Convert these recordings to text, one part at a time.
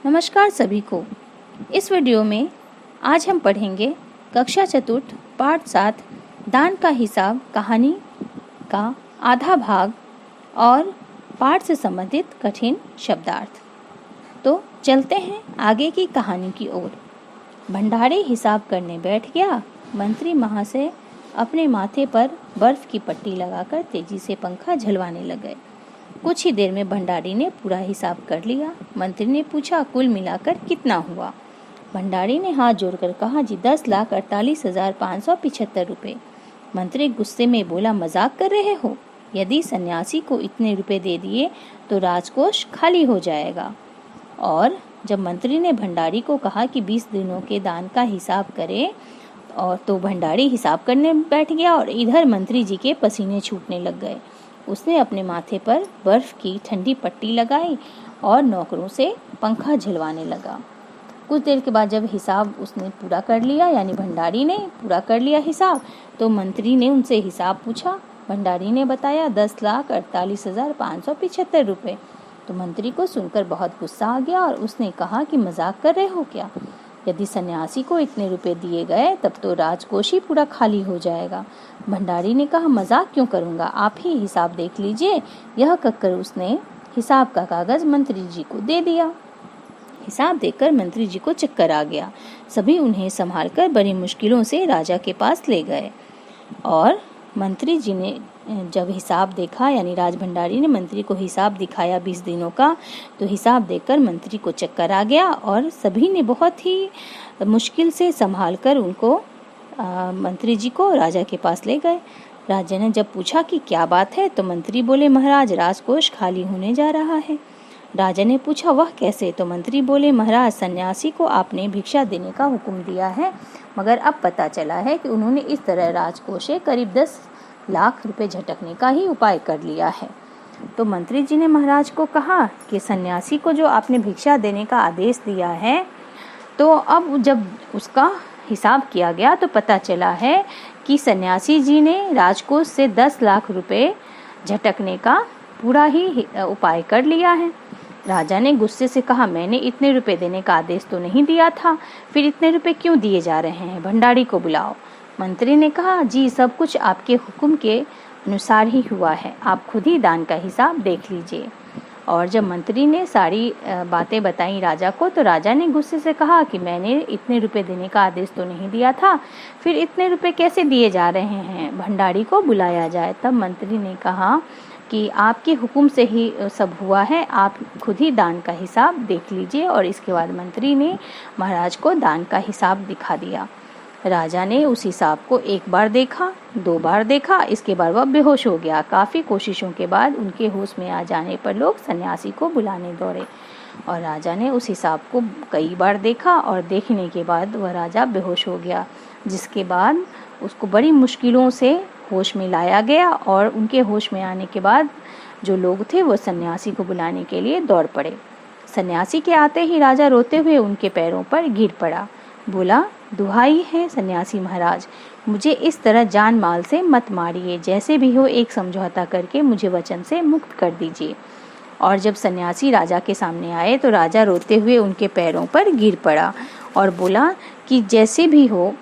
नमस्कार सभी को। इस वीडियो में आज हम पढ़ेंगे कक्षा चतुर्थ पाठ 7 दान का हिसाब कहानी का आधा भाग और पाठ से संबंधित कठिन शब्दार्थ। तो चलते हैं आगे की कहानी की ओर। भंडारी हिसाब करने बैठ गया। मंत्री महाशय अपने माथे पर बर्फ की पट्टी लगाकर तेजी से पंखा झलवाने लगे। कुछ ही देर में भंडारी ने पूरा हिसाब कर लिया। मंत्री ने पूछा, कुल मिलाकर कितना हुआ? भंडारी ने हाथ जोड़कर कहा, जी 10,48,575 रुपए। मंत्री गुस्से में बोला, मजाक कर रहे हो? यदि सन्यासी को इतने रुपए दे दिए तो राजकोष खाली हो जाएगा। और जब मंत्री ने भंडारी को कहा कि 20 दिनों के दान का हिसाब करे और तो भंडारी हिसाब करने बैठ गया और इधर मंत्री जी के पसीने छूटने लग गए। उसने अपने माथे पर बर्फ की ठंडी पट्टी लगाई और नौकरों से पंखा झलवाने लगा। कुछ देर के बाद जब हिसाब उसने पूरा कर लिया, यानी भंडारी ने पूरा कर लिया हिसाब, तो मंत्री ने उनसे हिसाब पूछा। भंडारी ने बताया 10,48,575 रुपए। तो मंत्री को सुनकर बहुत गुस्सा आ गया और उसने कहा कि मजाक कर रहे हो क्या? यदि सन्यासी को इतने रुपए दिए गए तब तो राजकोष ही पूरा खाली हो जाएगा। भंडारी ने कहा, मजाक क्यों करूंगा, आप ही हिसाब देख लीजिए। यह कहकर उसने हिसाब का कागज मंत्री जी को दे दिया। हिसाब देखकर मंत्री जी को चक्कर आ गया। सभी उन्हें संभालकर बड़ी मुश्किलों से राजा के पास ले गए और मंत्री जी ने जब हिसाब देखा, यानी राज भंडारी ने मंत्री को हिसाब दिखाया 20 दिनों का, तो हिसाब देखकर मंत्री को चक्कर आ गया और सभी ने बहुत ही मुश्किल से संभालकर उनको मंत्री जी को राजा के पास ले गए। राजा ने जब पूछा कि क्या बात है, तो मंत्री बोले, महाराज राजकोष खाली होने जा रहा है। राजा ने पूछा, वह कैसे? तो मंत्री बोले, महाराज सन्यासी को आपने भिक्षा देने का हुक्म दिया है, मगर अब पता चला है कि उन्होंने इस तरह राजकोष से करीब 10 लाख रुपए झटकने का ही उपाय कर लिया है। तो मंत्री जी ने महाराज को कहा कि सन्यासी को जो आपने भिक्षा देने का आदेश दिया है, तो अब जब उसका हिसाब किया गया तो पता चला है कि सन्यासी जी ने राजकोष से 10 लाख रुपए झटकने का पूरा ही उपाय कर लिया है। राजा ने गुस्से से कहा, मैंने इतने रुपए देने का आदेश तो नहीं दिया था, फिर इतने रुपए क्यों दिए जा रहे हैं? भंडारी को बुलाओ। मंत्री ने कहा, जी सब कुछ आपके हुक्म के अनुसार ही हुआ है, आप खुद ही दान का हिसाब देख लीजिए। और जब मंत्री ने सारी बातें बताई राजा को, तो राजा ने गुस्से से कहा कि मैंने इतने रुपए देने का आदेश तो नहीं दिया था, फिर इतने रुपए कैसे दिए जा रहे हैं? भंडारी को बुलाया जाए। तब मंत्री ने कहा कि आपके हुक्म से ही सब हुआ है, आप खुद ही दान का हिसाब देख लीजिए। और इसके बाद मंत्री ने महाराज को दान का हिसाब दिखा दिया। राजा ने उस हिसाब को एक बार देखा, 2 बार देखा, इसके बाद वह बेहोश हो गया। काफ़ी कोशिशों के बाद उनके होश में आ जाने पर लोग सन्यासी को बुलाने दौड़े और राजा ने उस हिसाब को कई बार देखा और देखने के बाद वह राजा बेहोश हो गया, जिसके बाद उसको बड़ी मुश्किलों से होश में लाया गया। और उनके होश में आने के बाद जो लोग थे वो सन्यासी को बुलाने के लिए दौड़ पड़े। सन्यासी के आते ही राजा रोते हुए उनके पैरों पर गिर पड़ा। बोला, दुहाई है सन्यासी महाराज, मुझे इस तरह जान माल से मत मारिए, जैसे भी हो एक समझौता करके मुझे वचन से मुक्त कर दीजिए। और जब सन्यासी राजा के सामने आए तो राजा रोते हुए उनके पैरों पर गिर पड़ा और बोला कि जैसे भी हो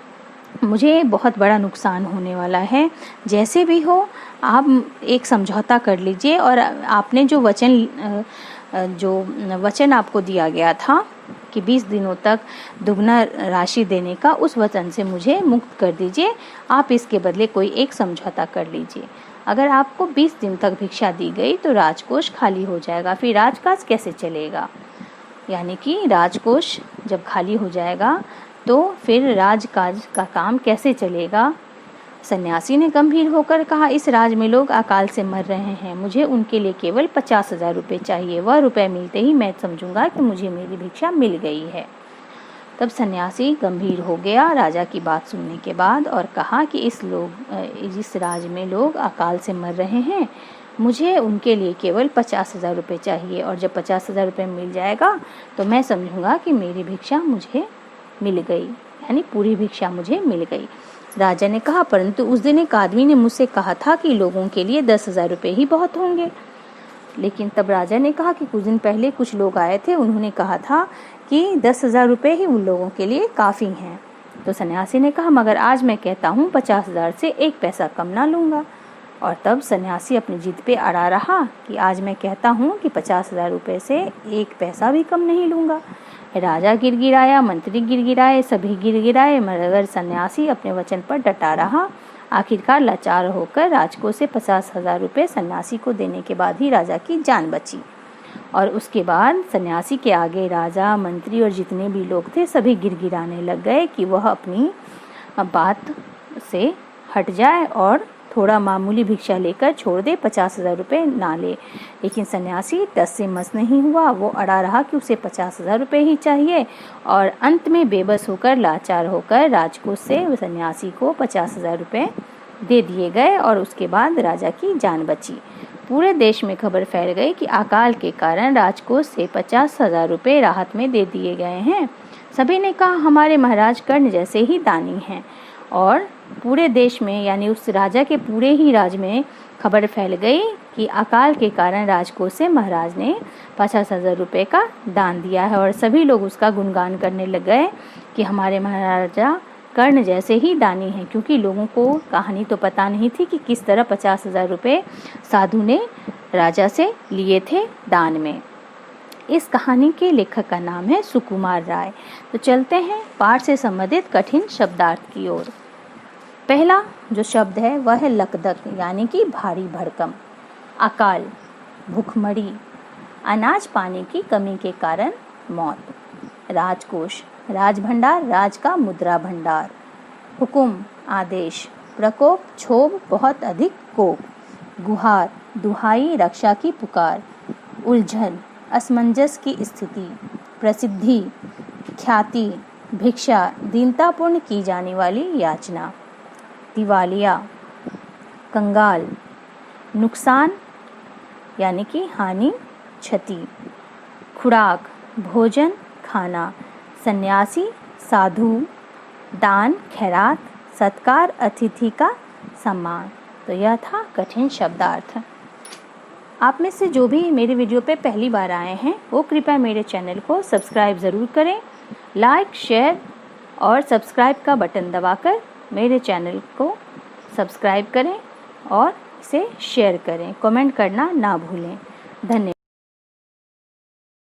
मुझे बहुत बड़ा नुकसान होने वाला है, जैसे भी हो आप एक समझौता कर लीजिए और आपने जो वचन आपको दिया गया था कि 20 दिनों तक दुगना राशि देने का, उस वचन से मुझे मुक्त कर दीजिए। आप इसके बदले कोई एक समझौता कर लीजिए। अगर आपको 20 दिन तक भिक्षा दी गई तो राजकोष खाली हो जाएगा, फिर राजकाज कैसे चलेगा? यानी कि राजकोष जब खाली हो जाएगा तो फिर राजकाज का काम कैसे चलेगा? सन्यासी ने गंभीर होकर कहा, इस राज में लोग अकाल से मर रहे हैं, मुझे उनके लिए केवल 50,000 रुपये चाहिए। वह रुपए मिलते ही मैं समझूंगा कि मुझे मेरी भिक्षा मिल गई है। तब सन्यासी गंभीर हो गया राजा की बात सुनने के बाद और कहा कि इस राज में लोग अकाल से मर रहे हैं, मुझे उनके लिए केवल 50,000 रुपये चाहिए। और जब 50,000 रुपये मिल जाएगा तो मैं समझूंगा कि मेरी भिक्षा मुझे मिल गई, यानी पूरी भिक्षा मुझे मिल गई। राजा ने कहा, परंतु उस दिन एक आदमी ने मुझसे कहा था कि लोगों के लिए 10,000 रुपये ही बहुत होंगे। लेकिन तब राजा ने कहा कि कुछ दिन पहले कुछ लोग आए थे, उन्होंने कहा था कि 10,000 रुपये ही उन लोगों के लिए काफ़ी हैं। तो सन्यासी ने कहा मगर आज मैं कहता हूँ 50,000 से 1 पैसा कम ना लूँगा। और तब सन्यासी अपनी जिद पे अड़ा रहा कि आज मैं कहता हूँ कि 50,000 रुपये से 1 पैसा भी कम नहीं लूँगा। राजा गिड़गिड़ाया, मंत्री गिड़गिड़ाए, सभी गिड़गिड़ाए, मगर सन्यासी अपने वचन पर डटा रहा। आखिरकार लाचार होकर राजकोष से 50,000 रुपये सन्यासी को देने के बाद ही राजा की जान बची। और उसके बाद सन्यासी के आगे राजा, मंत्री और जितने भी लोग थे सभी गिड़गिड़ाने लग गए कि वह अपनी बात से हट जाए और थोड़ा मामूली भिक्षा लेकर छोड़ दे, 50,000 रुपये ना ले। लेकिन सन्यासी टस से मस नहीं हुआ, वो अड़ा रहा कि उसे 50,000 रुपये ही चाहिए। और अंत में बेबस होकर, लाचार होकर राजकोष से सन्यासी को 50,000 रुपये दे दिए गए और उसके बाद राजा की जान बची। पूरे देश में खबर फैल गई कि अकाल के कारण राजकोष से 50,000 रुपये राहत में दे दिए गए हैं। सभी ने कहा हमारे महाराज कर्ण जैसे ही दानी हैं। और पूरे देश में यानी उस राजा के पूरे ही राज में खबर फैल गई कि अकाल के कारण राजकोष से महाराज ने 50,000 रुपये का दान दिया है। और सभी लोग उसका गुणगान करने लग गए कि हमारे महाराजा कर्ण जैसे ही दानी हैं, क्योंकि लोगों को कहानी तो पता नहीं थी कि किस तरह 50,000 रुपये साधु ने राजा से लिए थे दान में। इस कहानी के लेखक का नाम है सुकुमार राय। तो चलते हैं पाठ से संबंधित कठिन शब्दार्थ की ओर। पहला जो शब्द है वह है लकदक, यानी कि भारी भरकम। अकाल, भूखमरी, अनाज पानी की कमी के कारण मौत। राजकोष, राजभंडार, राज का मुद्रा भंडार। हुकुम, आदेश। प्रकोप, क्षोभ, बहुत अधिक कोप। गुहार, दुहाई, रक्षा की पुकार। उलझन, असमंजस की स्थिति। प्रसिद्धि, ख्याति। भिक्षा, दीनतापूर्ण की जाने वाली याचना। दिवालिया, कंगाल। नुकसान यानी कि हानि, क्षति। खुराक, भोजन, खाना। सन्यासी, साधु। दान, खैरात। सत्कार, अतिथि का सम्मान। तो यह था कठिन शब्दार्थ। आप में से जो भी मेरे वीडियो पे पहली बार आए हैं वो कृपया मेरे चैनल को सब्सक्राइब ज़रूर करें। लाइक, शेयर और सब्सक्राइब का बटन दबाकर मेरे चैनल को सब्सक्राइब करें और इसे शेयर करें। कमेंट करना ना भूलें। धन्यवाद।